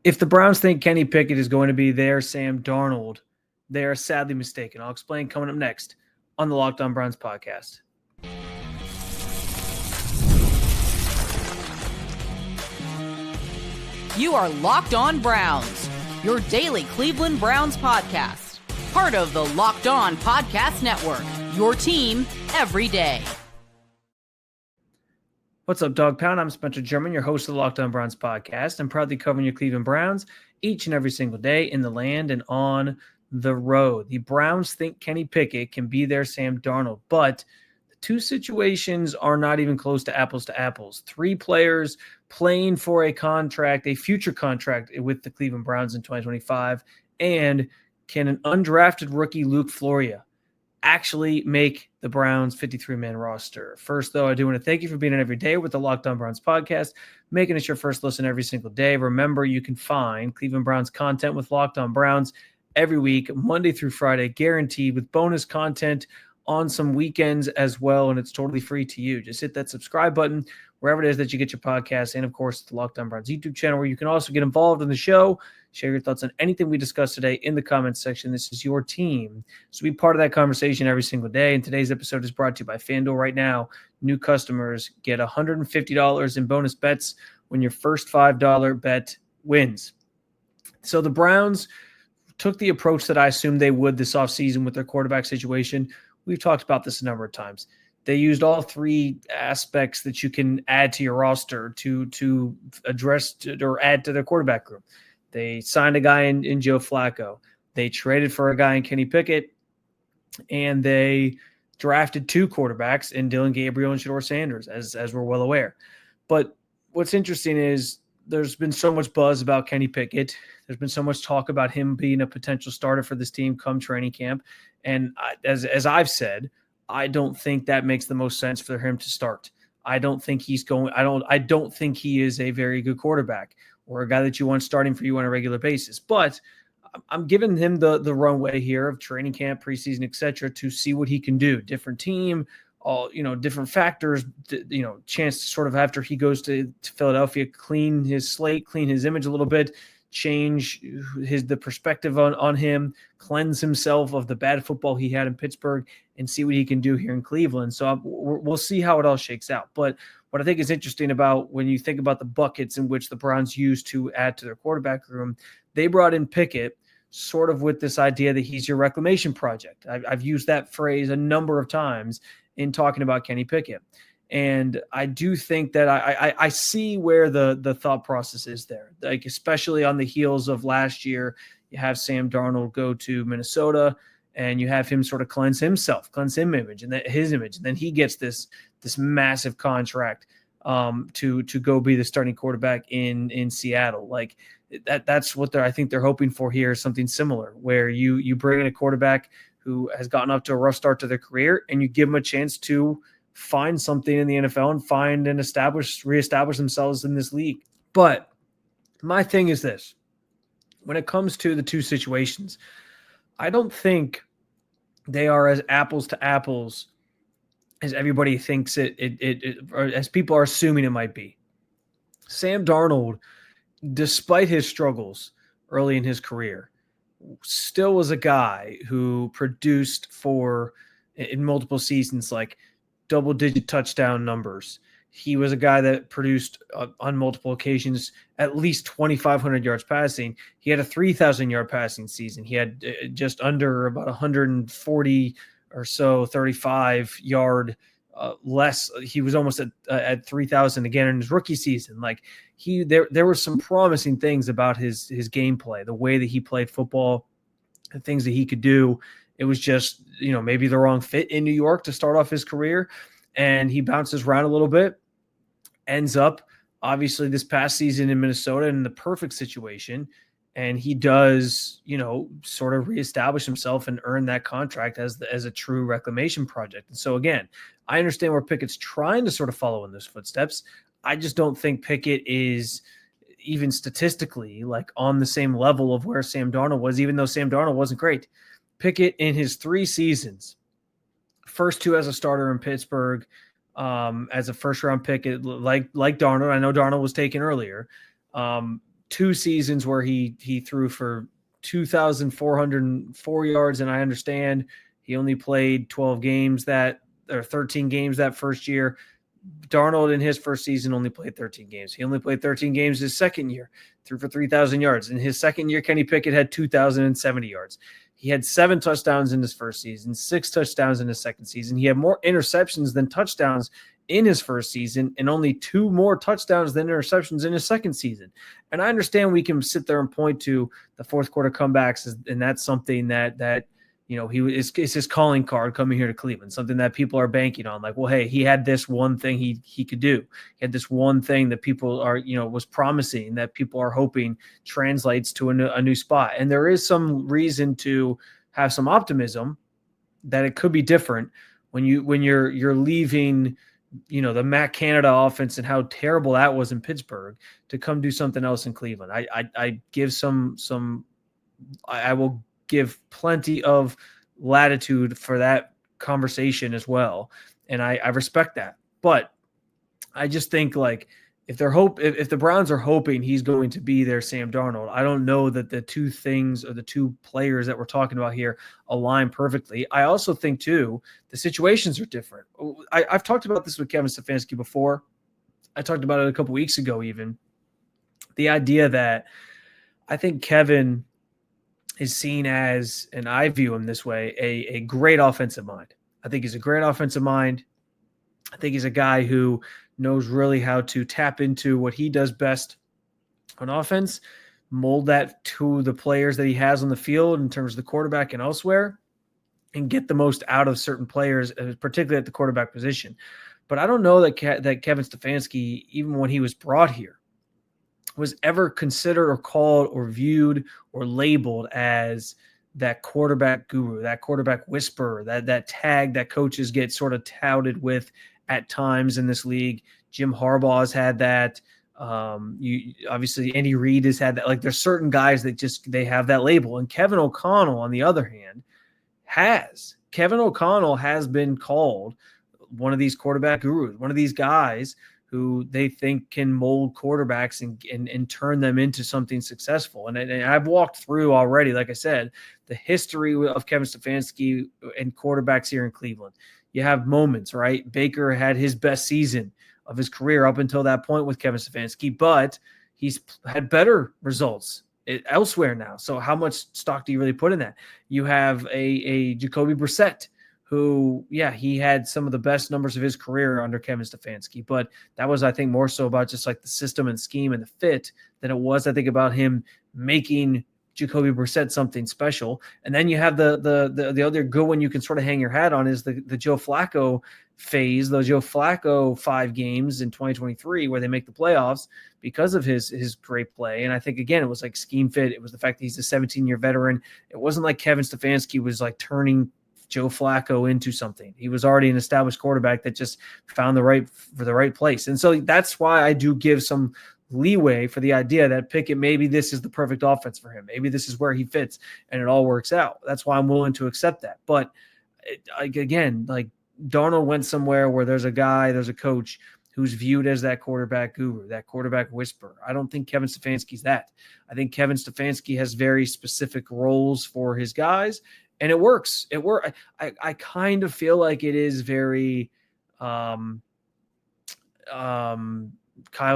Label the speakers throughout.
Speaker 1: If the Browns think Kenny Pickett is going to be their Sam Darnold, they are sadly mistaken. I'll explain coming up next on the Locked On Browns podcast.
Speaker 2: You are Locked On Browns, your daily Cleveland Browns podcast. Part of the Locked On Podcast Network, your team every day.
Speaker 1: What's up, Dog Pound? I'm Spencer German, your host of the Locked On Browns podcast. I'm proudly covering your Cleveland Browns each and every single day in the land and on the road. The Browns think Kenny Pickett can be their Sam Darnold, but the two situations are not even close to apples. Three players playing for a contract, a future contract with the Cleveland Browns in 2025, and can an undrafted rookie, Luke Floriea, actually make the Browns 53-man roster? First, though, I do want to thank you for being in every day with the Locked On Browns podcast, making us your first listen every single day. Remember, you can find Cleveland Browns content with Locked On Browns every week, Monday through Friday, guaranteed, with bonus content on some weekends as well, and it's totally free to you. Just hit that subscribe button wherever it is that you get your podcasts, and of course, the Locked On Browns YouTube channel, where you can also get involved in the show. Share your thoughts on anything we discussed today in the comments section. This is your team, so be part of that conversation every single day. And today's episode is brought to you by FanDuel. Right now, new customers get $150 in bonus bets when your first $5 bet wins. So the Browns took the approach that I assumed they would this offseason with their quarterback situation. We've talked about this a number of times. They used all three aspects that you can add to your roster to address or add to their quarterback group. They signed a guy in Joe Flacco. They traded for a guy in Kenny Pickett, and they drafted two quarterbacks in Dillon Gabriel and Shedeur Sanders, as we're well aware. But what's interesting is there's been so much buzz about Kenny Pickett. There's been so much talk about him being a potential starter for this team come training camp. And as I've said, I don't think that makes the most sense for him to start. I don't think he is a very good quarterback or a guy that you want starting for you on a regular basis. But I'm giving him the runway here of training camp, preseason, etc., to see what he can do. Different team, all different factors. Chance to sort of, after he goes to Philadelphia, clean his slate, clean his image a little bit, change the perspective on him, cleanse himself of the bad football he had in Pittsburgh, and see what he can do here in Cleveland. So we'll see how it all shakes out. But what I think is interesting about when you think about the buckets in which the Browns used to add to their quarterback room, they brought in Pickett sort of with this idea that he's your reclamation project. I've used that phrase a number of times in talking about Kenny Pickett. And I do think that I see where the thought process is there, like especially on the heels of last year. You have Sam Darnold go to Minnesota, and you have him sort of cleanse his image, and his image, and then he gets this massive contract to go be the starting quarterback in Seattle. Like that's what I think they're hoping for here, something similar, where you bring in a quarterback who has gotten up to a rough start to their career, and you give them a chance to find something in the NFL and find and reestablish themselves in this league. But my thing is this: when it comes to the two situations, I don't think they are as apples to apples as everybody thinks or as people are assuming it might be. Sam Darnold, despite his struggles early in his career, still was a guy who produced in multiple seasons, like double-digit touchdown numbers. He was a guy that produced on multiple occasions at least 2,500 yards passing. He had a 3,000-yard passing season. He had just under about 140 or so, 35-yard less. He was almost at 3,000 again in his rookie season. Like there were some promising things about his gameplay, the way that he played football, the things that he could do. It was just, maybe the wrong fit in New York to start off his career, and he bounces around a little bit, ends up obviously this past season in Minnesota in the perfect situation, and he does, sort of reestablish himself and earn that contract as a true reclamation project. And so again, I understand where Pickett's trying to sort of follow in those footsteps. I just don't think Pickett is even statistically like on the same level of where Sam Darnold was, even though Sam Darnold wasn't great. Pickett in his 3 seasons, first 2 as a starter in Pittsburgh, as a first-round pick, like Darnold. I know Darnold was taken earlier. 2 2 seasons where he threw for 2,404 yards, and I understand he only played 13 games that first year. Darnold in his first season only played 13 games. He only played 13 games his second year, threw for 3,000 yards. In his second year, Kenny Pickett had 2,070 yards. He had 7 touchdowns in his first season, 6 touchdowns in his second season. He had more interceptions than touchdowns in his first season, and only 2 more touchdowns than interceptions in his second season. And I understand we can sit there and point to the fourth quarter comebacks, and that's something that it's his calling card coming here to Cleveland, something that people are banking on. Like, well, hey, he had this one thing he could do. He had this one thing that people are, was promising, that people are hoping translates to a new spot. And there is some reason to have some optimism that it could be different when you're leaving, the Matt Canada offense and how terrible that was in Pittsburgh to come do something else in Cleveland. I will give plenty of latitude for that conversation as well. And I respect that. But I just think, like, if the Browns are hoping he's going to be their Sam Darnold, I don't know that the two things or the two players that we're talking about here align perfectly. I also think, too, the situations are different. I've talked about this with Kevin Stefanski before. I talked about it a couple weeks ago even. The idea that I think Kevin is seen as, and I view him this way, a great offensive mind. I think he's a great offensive mind. I think he's a guy who knows really how to tap into what he does best on offense, mold that to the players that he has on the field in terms of the quarterback and elsewhere, and get the most out of certain players, particularly at the quarterback position. But I don't know that Kevin Stefanski, even when he was brought here, was ever considered or called or viewed or labeled as that quarterback guru, that quarterback whisperer, that tag that coaches get sort of touted with at times in this league. Jim Harbaugh's had that. Obviously Andy Reid has had that. Like, there's certain guys that they have that label. And Kevin O'Connell, on the other hand, has been called one of these quarterback gurus, one of these guys who they think can mold quarterbacks and turn them into something successful. And I've walked through already, like I said, the history of Kevin Stefanski and quarterbacks here in Cleveland. You have moments, right? Baker had his best season of his career up until that point with Kevin Stefanski, but he's had better results elsewhere now. So how much stock do you really put in that? You have a Jacoby Brissett, who, he had some of the best numbers of his career under Kevin Stefanski, but that was, I think, more so about just like the system and scheme and the fit than it was, I think, about him making Jacoby Brissett something special. And then you have the other good one you can sort of hang your hat on is the Joe Flacco phase, the Joe Flacco 5 games in 2023 where they make the playoffs because of his great play. And I think, again, it was like scheme fit. It was the fact that he's a 17-year veteran. It wasn't like Kevin Stefanski was like turning Joe Flacco into something. He was already an established quarterback that just found the right place. And so that's why I do give some leeway for the idea that Pickett, maybe this is the perfect offense for him. Maybe this is where he fits and it all works out. That's why I'm willing to accept that. But again, like, Darnold went somewhere where there's a coach who's viewed as that quarterback guru, that quarterback whisperer. I don't think Kevin Stefanski's that. I think Kevin Stefanski has very specific roles for his guys, and it works. I kind of feel like it is very Kyle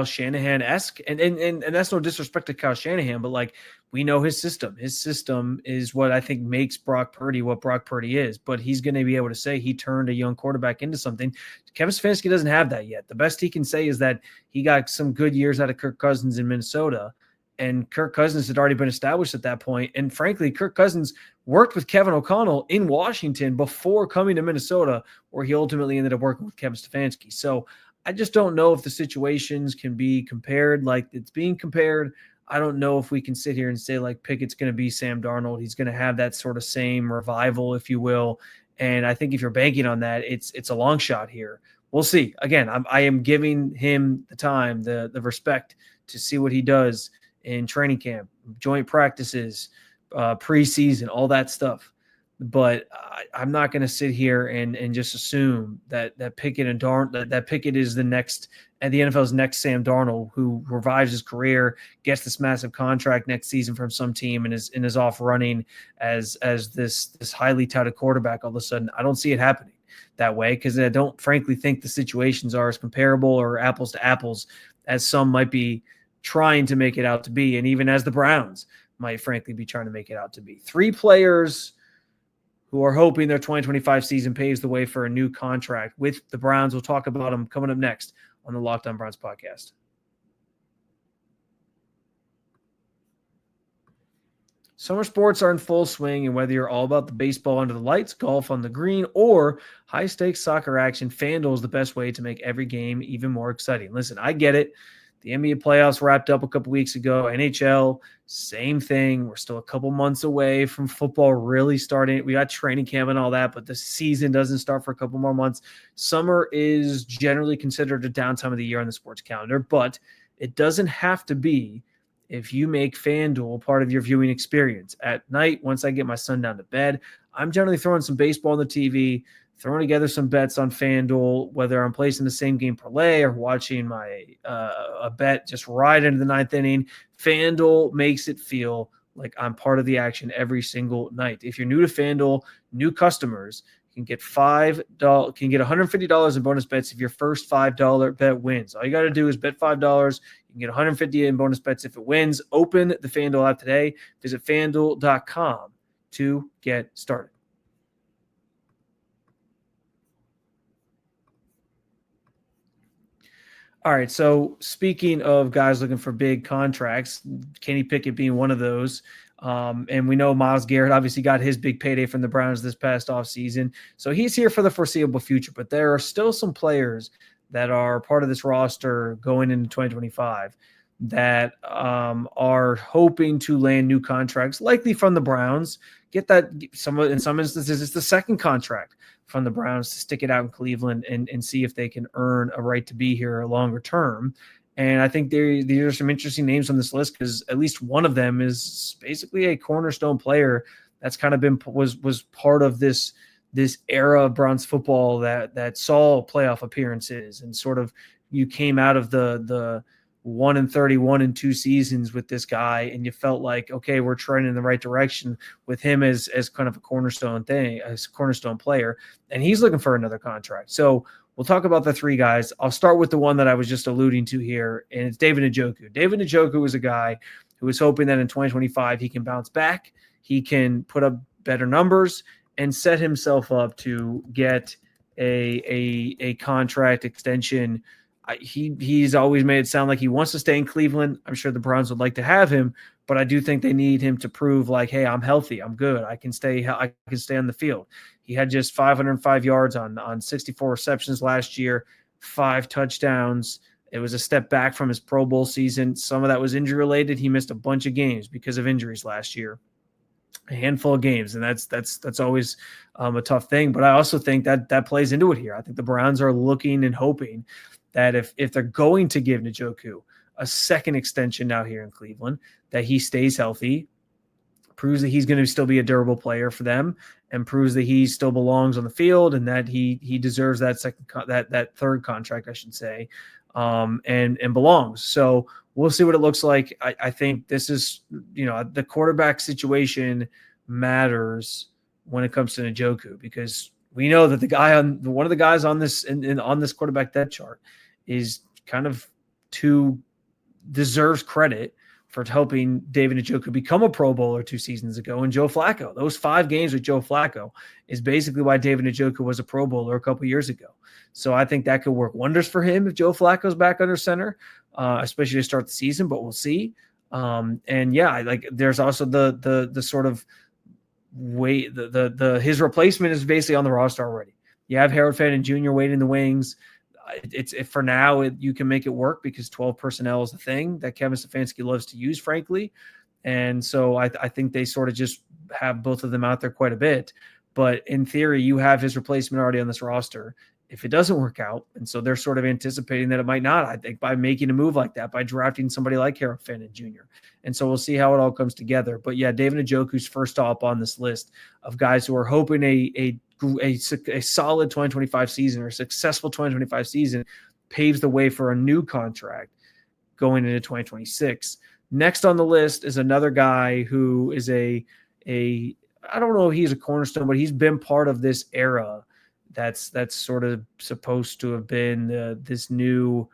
Speaker 1: Shanahan-esque, and that's no disrespect to Kyle Shanahan, but like, we know his system. His system is what I think makes Brock Purdy what Brock Purdy is, but he's going to be able to say he turned a young quarterback into something. Kevin Stefanski doesn't have that yet. The best he can say is that he got some good years out of Kirk Cousins in Minnesota, and Kirk Cousins had already been established at that point. And frankly, Kirk Cousins worked with Kevin O'Connell in Washington before coming to Minnesota, where he ultimately ended up working with Kevin Stefanski. So I just don't know if the situations can be compared like it's being compared. I don't know if we can sit here and say like Pickett's going to be Sam Darnold. He's going to have that sort of same revival, if you will. And I think if you're banking on that, it's a long shot here. We'll see. Again, I am giving him the time, the respect to see what he does in training camp, joint practices, preseason, all that stuff. but I'm not going to sit here and just assume that Pickett and that Pickett is the NFL's next Sam Darnold, who revives his career, gets this massive contract next season from some team, and is off running as this highly touted quarterback all of a sudden. I don't see it happening that way, because I don't frankly think the situations are as comparable or apples to apples as some might be trying to make it out to be, and even as the Browns might frankly be trying to make it out to be. 3 players who are hoping their 2025 season paves the way for a new contract with the Browns. We'll talk about them coming up next on the Locked On Browns podcast. Summer sports are in full swing, and whether you're all about the baseball under the lights, golf on the green, or high-stakes soccer action, FanDuel is the best way to make every game even more exciting. Listen, I get it. The NBA playoffs wrapped up a couple weeks ago. NHL, same thing. We're still a couple months away from football really starting. We got training camp and all that, but the season doesn't start for a couple more months. Summer is generally considered a downtime of the year on the sports calendar, but it doesn't have to be if you make FanDuel part of your viewing experience. At night, once I get my son down to bed, I'm generally throwing some baseball on the TV, throwing together some bets on FanDuel, whether I'm placing the same game parlay or watching my a bet just right into the 9th inning. FanDuel makes it feel like I'm part of the action every single night. If you're new to FanDuel, new customers can get $150 in bonus bets if your first $5 bet wins. All you got to do is bet $5. You can get $150 in bonus bets if it wins. Open the FanDuel app today. Visit FanDuel.com to get started. All right, so speaking of guys looking for big contracts, Kenny Pickett being one of those, and we know Myles Garrett obviously got his big payday from the Browns this past offseason, so he's here for the foreseeable future, but there are still some players that are part of this roster going into 2025 that are hoping to land new contracts, likely from the Browns. Get that in some instances, it's the second contract from the Browns to stick it out in Cleveland and see if they can earn a right to be here longer term. And I think there are some interesting names on this list, because at least one of them is basically a cornerstone player that's kind of was part of this era of Browns football that saw playoff appearances, and sort of you came out of the 1-31 in 2 seasons with this guy, and you felt like, okay, we're trending in the right direction with him as kind of a cornerstone player, and he's looking for another contract. So we'll talk about the 3 guys. I'll start with the one that I was just alluding to here, and it's David Njoku. David Njoku is a guy who is hoping that in 2025 he can bounce back, he can put up better numbers, and set himself up to get a contract extension. He's always made it sound like he wants to stay in Cleveland. I'm sure the Browns would like to have him, but I do think they need him to prove like, hey, I'm healthy, I'm good, I can stay on the field. He had just 505 yards on 64 receptions last year, 5 touchdowns. It was a step back from his Pro Bowl season. Some of that was injury related. He missed a bunch of games because of injuries last year. A handful of games, and that's always a tough thing. But I also think that plays into it here. I think the Browns are looking and hoping that if they're going to give Njoku a second extension now here in Cleveland, that he stays healthy, proves that he's going to still be a durable player for them, and proves that he still belongs on the field, and that he deserves that that third contract, I should say, and belongs. So we'll see what it looks like. I think this is, the quarterback situation matters when it comes to Njoku, because we know that one of the guys on this on this quarterback depth chart is kind of deserves credit for helping David Njoku become a Pro Bowler 2 seasons ago, and Joe Flacco. Those 5 games with Joe Flacco is basically why David Njoku was a Pro Bowler a couple years ago. So I think that could work wonders for him if Joe Flacco's back under center, especially to start the season, but we'll see. And yeah, there's also the sort of way his replacement is basically on the roster already. You have Harold Fannin Jr. waiting in the wings. For now, you can make it work because 12 personnel is the thing that Kevin Stefanski loves to use, frankly. And so I think they sort of just have both of them out there quite a bit. But in theory, you have his replacement already on this roster. if it doesn't work out. And so they're sort of anticipating that it might not, I think, by making a move like that, by drafting somebody like Harold Fannin Jr. And so we'll see how it all comes together. But yeah, David Njoku's first up on this list of guys who are hoping a solid 2025 season or a successful 2025 season paves the way for a new contract going into 2026. Next on the list is another guy who is I don't know if he's a cornerstone, but he's been part of this era that's sort of supposed to have been this new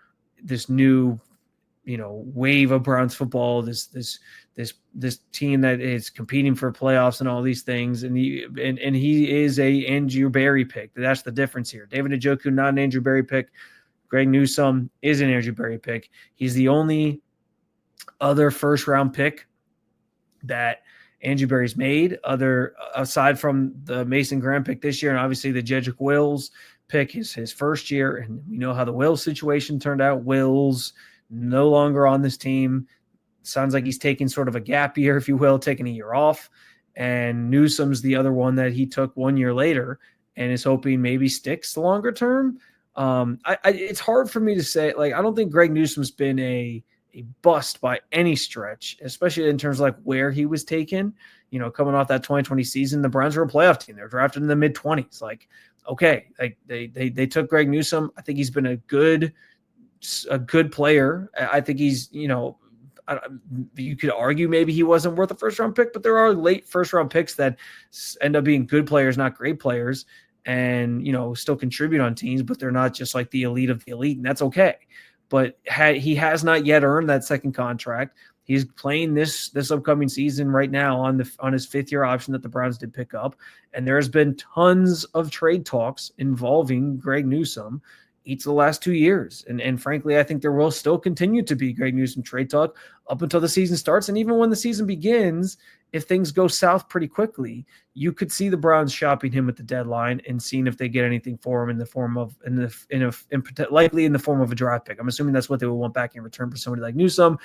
Speaker 1: wave of Browns football, this team that is competing for playoffs and all these things. And he is a Andrew Berry pick. That's the difference here. David Njoku, not an Andrew Berry pick. Greg Newsom is an Andrew Berry pick. He's the only other first round pick that Andrew Berry's made, aside from the Mason Graham pick this year, and obviously the Jedrick Wills pick is his first year. And we know how the Wills situation turned out. Wills no longer on this team. Sounds like he's taking sort of a gap year, if you will, taking a year off. And Newsom's the other one that he took 1 year later and is hoping maybe sticks longer term. It's hard for me to say. Like, I don't think Greg Newsom's been a bust by any stretch, especially in terms of like where he was taken. Coming off that 2020 season, the Browns were a playoff team. They're drafted in the mid-20s. Like, okay, like they took Greg Newsom. I think he's been a good player. I think he's, you could argue maybe he wasn't worth a first-round pick, but there are late first-round picks that end up being good players, not great players, and still contribute on teams, but they're not just like the elite of the elite, and that's okay. But he has not yet earned that second contract. He's playing this upcoming season right now on his 5th-year option that the Browns did pick up, and there's been tons of trade talks involving Greg Newsom each of the last 2 years. And frankly, I think there will still continue to be Greg Newsom trade talk up until the season starts. And even when the season begins, if things go south pretty quickly, you could see the Browns shopping him at the deadline and seeing if they get anything for him in the form of likely in the form of a draft pick. I'm assuming that's what they would want back in return for somebody like Newsom.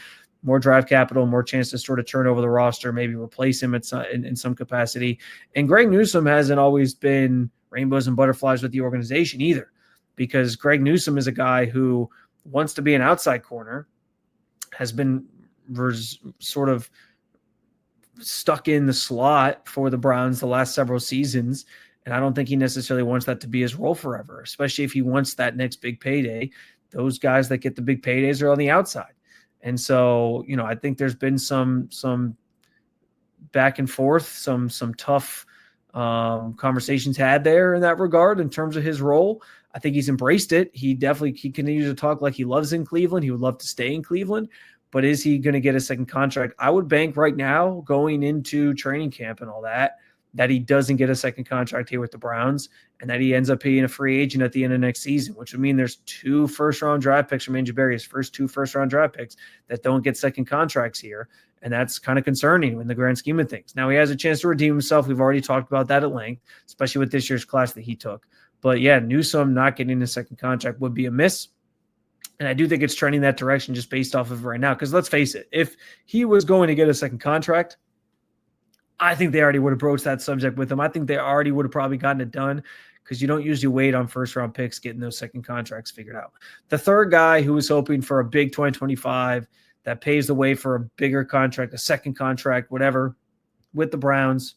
Speaker 1: More draft capital, more chance to sort of turn over the roster, maybe replace him in some capacity. And Greg Newsom hasn't always been rainbows and butterflies with the organization either, because Greg Newsom is a guy who wants to be an outside corner, has been sort of stuck in the slot for the Browns the last several seasons. And I don't think he necessarily wants that to be his role forever, especially if he wants that next big payday. Those guys that get the big paydays are on the outside. And so, I think there's been some back and forth, some tough conversations had there in that regard in terms of his role. I think he's embraced it. He continues to talk like he loves in Cleveland. He would love to stay in Cleveland, but is he going to get a second contract? I would bank right now going into training camp and all that he doesn't get a second contract here with the Browns and that he ends up being a free agent at the end of next season, which would mean there's 2 first-round draft picks from Andrew Berry's first 2 first-round draft picks that don't get second contracts here. And that's kind of concerning in the grand scheme of things. Now he has a chance to redeem himself. We've already talked about that at length, especially with this year's class that he took. But yeah, Newsom not getting a second contract would be a miss. And I do think it's trending that direction just based off of right now. Because let's face it, if he was going to get a second contract, I think they already would have broached that subject with him. I think they already would have probably gotten it done, because you don't usually wait on first-round picks getting those second contracts figured out. The third guy who was hoping for a big 2025 that paves the way for a bigger contract, a second contract, whatever, with the Browns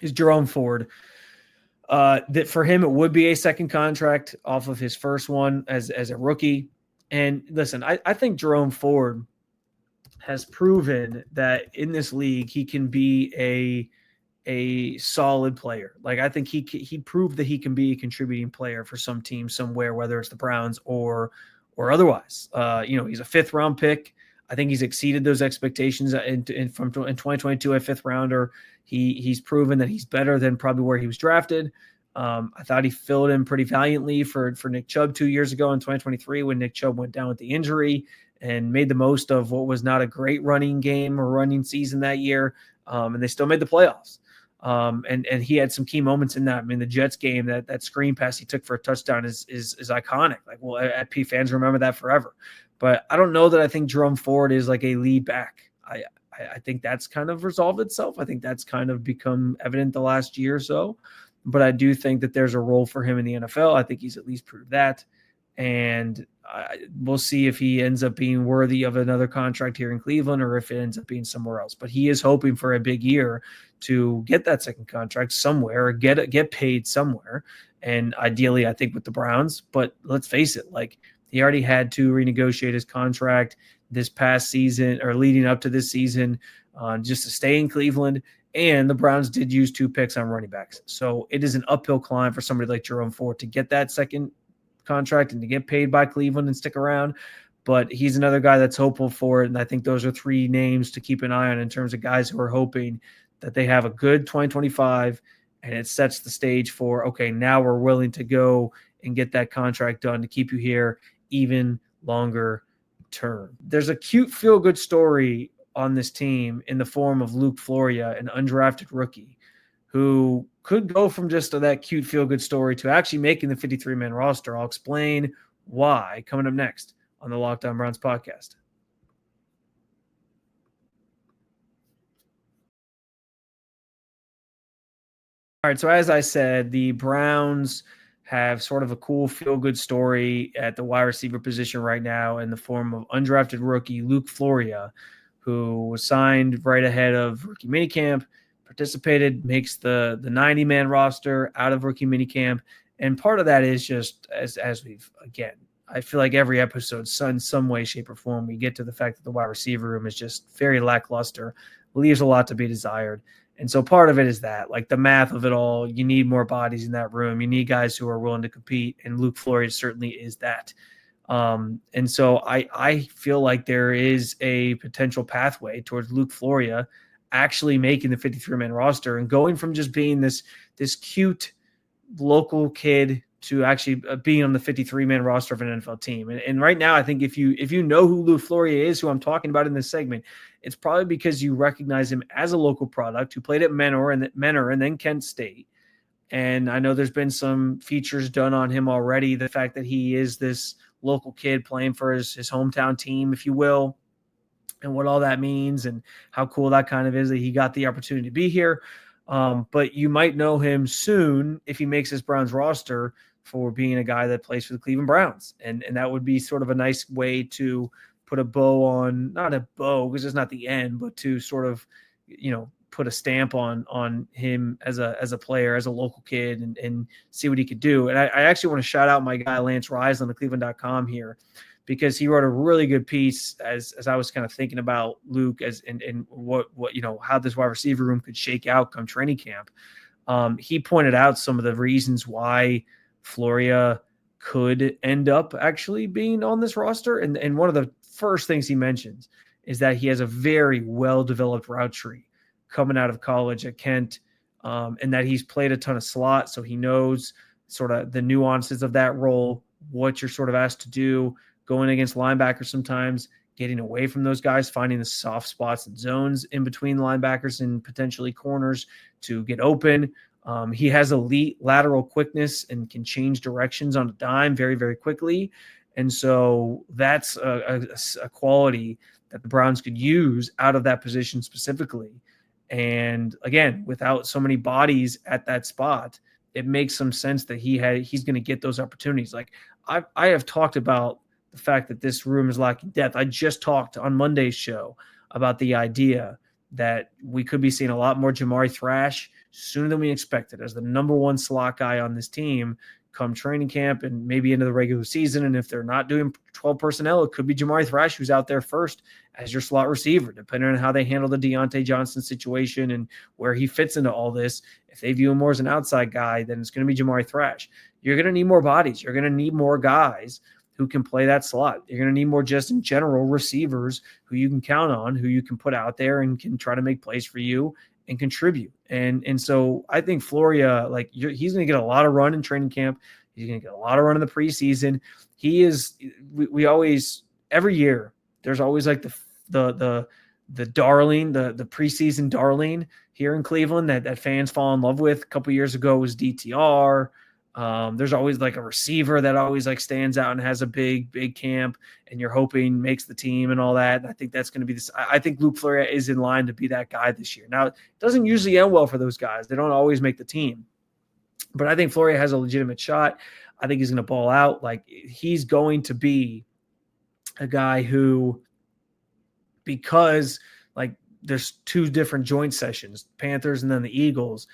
Speaker 1: is Jerome Ford. That for him, it would be a second contract off of his first one as a rookie. And listen, I think Jerome Ford has proven that in this league, he can be a solid player. Like, I think he proved that he can be a contributing player for some team somewhere, whether it's the Browns or otherwise. He's a 5th-round pick. I think he's exceeded those expectations in 2022 at 5th rounder. He's proven that he's better than probably where he was drafted. I thought he filled in pretty valiantly for Nick Chubb 2 years ago in 2023 when Nick Chubb went down with the injury, and made the most of what was not a great running game or running season that year. And they still made the playoffs. And he had some key moments in that. I mean, the Jets game, that screen pass he took for a touchdown is iconic. Like, well, at P fans remember that forever. But I don't know that I think Jerome Ford is like a lead back. I think that's kind of resolved itself. I think that's kind of become evident the last year or so. but I do think that there's a role for him in the NFL. I think he's at least proved that. And we'll see if he ends up being worthy of another contract here in Cleveland or if it ends up being somewhere else. But he is hoping for a big year to get that second contract somewhere or get paid somewhere. And ideally, I think with the Browns. But let's face it, like he already had to renegotiate his contract this past season or leading up to this season just to stay in Cleveland. And the Browns did use 2 picks on running backs. So it is an uphill climb for somebody like Jerome Ford to get that second contract and to get paid by Cleveland and stick around. But he's another guy that's hopeful for it. And I think those are 3 names to keep an eye on in terms of guys who are hoping that they have a good 2025 and it sets the stage for, okay, now we're willing to go and get that contract done to keep you here even longer term. There's a cute feel-good story on this team in the form of Luke Floriea, an undrafted rookie, who could go from just that cute feel-good story to actually making the 53-man roster. I'll explain why coming up next on the Locked On Browns podcast. All right, so as I said, the Browns have sort of a cool feel-good story at the wide receiver position right now in the form of undrafted rookie Luke Floriea, who was signed right ahead of rookie minicamp, participated, makes the 90-man roster out of rookie minicamp. And part of that is just, as we've, again, I feel like every episode, in some way, shape, or form, we get to the fact that the wide receiver room is just very lackluster, leaves a lot to be desired. And so part of it is that, like the math of it all, you need more bodies in that room. You need guys who are willing to compete, and Luke Floriea certainly is that. And so I feel like there is a potential pathway towards Luke Floriea actually making the 53-man roster and going from just being this cute local kid to actually being on the 53-man roster of an NFL team. And right now, I think if you know who Luke Floriea is, who I'm talking about in this segment, it's probably because you recognize him as a local product who played at Menor and then Kent State. And I know there's been some features done on him already, the fact that he is this local kid playing for his hometown team, if you will, and what all that means and how cool that kind of is that he got the opportunity to be here. But you might know him soon if he makes his Browns roster for being a guy that plays for the Cleveland Browns. And that would be sort of a nice way to put a bow on, not a bow because it's not the end, but to sort of, put a stamp on him as a player, as a local kid and see what he could do. And I actually want to shout out my guy, Lance Riesland of Cleveland.com here, because he wrote a really good piece as I was kind of thinking about Luke and what how this wide receiver room could shake out come training camp. He pointed out some of the reasons why Floria could end up actually being on this roster. And one of the first things he mentions is that he has a very well-developed route tree coming out of college at Kent, and that he's played a ton of slot, so he knows sort of the nuances of that role, what you're sort of asked to do, going against linebackers sometimes, getting away from those guys, finding the soft spots and zones in between linebackers and potentially corners to get open. He has elite lateral quickness and can change directions on a dime very, very quickly. And so that's a quality that the Browns could use out of that position specifically. And again, without so many bodies at that spot, it makes some sense that he's going to get those opportunities. Like I have talked about the fact that this room is lacking depth. I just talked on Monday's show about the idea that we could be seeing a lot more Jamari Thrash sooner than we expected as the number one slot guy on this team come training camp and maybe into the regular season. And if they're not doing 12 personnel, it could be Jamari Thrash who's out there first as your slot receiver, depending on how they handle the Deontay Johnson situation and where he fits into all this. If they view him more as an outside guy, then it's going to be Jamari Thrash. You're going to need more bodies. You're going to need more guys who can play that slot. You're going to need more just in general receivers who you can count on, who you can put out there and can try to make plays for you and contribute. And so I think Floria, he's going to get a lot of run in training camp. He's going to get a lot of run in the preseason. He is, we always, every year, there's always like the darling, the preseason darling here in Cleveland that fans fall in love with. A couple years ago was DTR. There's always like a receiver that always like stands out and has a big camp and you're hoping makes the team and all that. And I think that's going to be this. I think Luke Floriea is in line to be that guy this year. Now, it doesn't usually end well for those guys. They don't always make the team. But I think Floria has a legitimate shot. I think he's going to ball out. Like, he's going to be a guy who, because like there's two different joint sessions, Panthers and then the Eagles,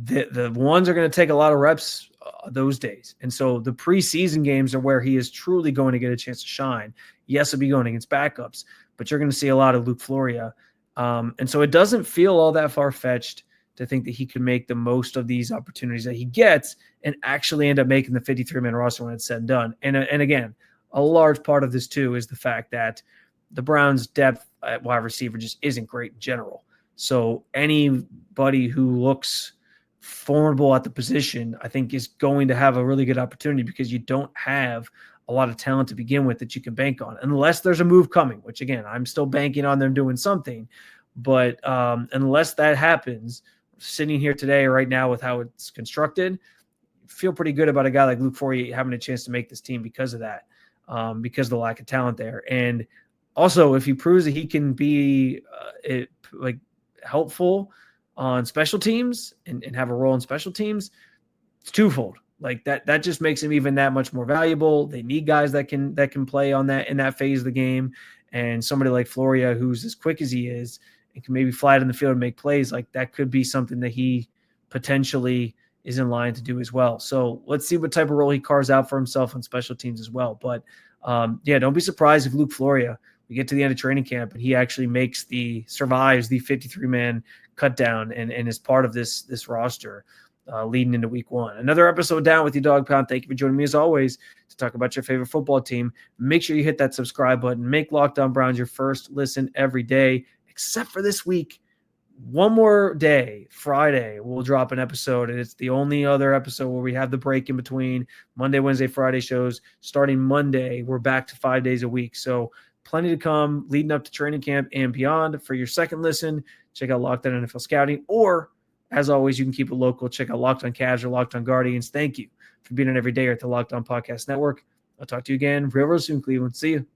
Speaker 1: the ones are going to take a lot of reps those days. And so the preseason games are where he is truly going to get a chance to shine. Yes, he'll be going against backups, but you're going to see a lot of Luke Floriea. And so it doesn't feel all that far-fetched to think that he could make the most of these opportunities that he gets and actually end up making the 53-man roster when it's said and done. And again, a large part of this too is the fact that the Browns' depth at wide receiver just isn't great in general. So anybody who looks formidable at the position, I think, is going to have a really good opportunity, because you don't have a lot of talent to begin with that you can bank on, unless there's a move coming, which again, I'm still banking on them doing something. But unless that happens, sitting here today, right now, with how it's constructed, feel pretty good about a guy like Luke Floriea having a chance to make this team because of that, because of the lack of talent there. And also, if he proves that he can be helpful on special teams and have a role in special teams, it's twofold. Like that just makes him even that much more valuable. They need guys that can play on that in that phase of the game. And somebody like Floria, who's as quick as he is and can maybe fly it in the field and make plays, like that could be something that he potentially is in line to do as well. So let's see what type of role he carves out for himself on special teams as well. But don't be surprised if Luke Floriea, we get to the end of training camp and he actually survives the 53-man cut down and is part of this roster leading into week 1. Another episode down with you, Dog Pound. Thank you for joining me as always to talk about your favorite football team. Make sure you hit that subscribe button. Make Locked On Browns your first listen every day, except for this week. One more day, Friday, we'll drop an episode, and it's the only other episode where we have the break in between Monday, Wednesday, Friday shows. Starting Monday, we're back to 5 days a week. So plenty to come leading up to training camp and beyond. For your second listen, check out Locked On NFL Scouting, or as always, you can keep it local. Check out Locked On Cavs or Locked On Guardians. Thank you for being on every day here at the Locked On Podcast Network. I'll talk to you again real soon, Cleveland. See you.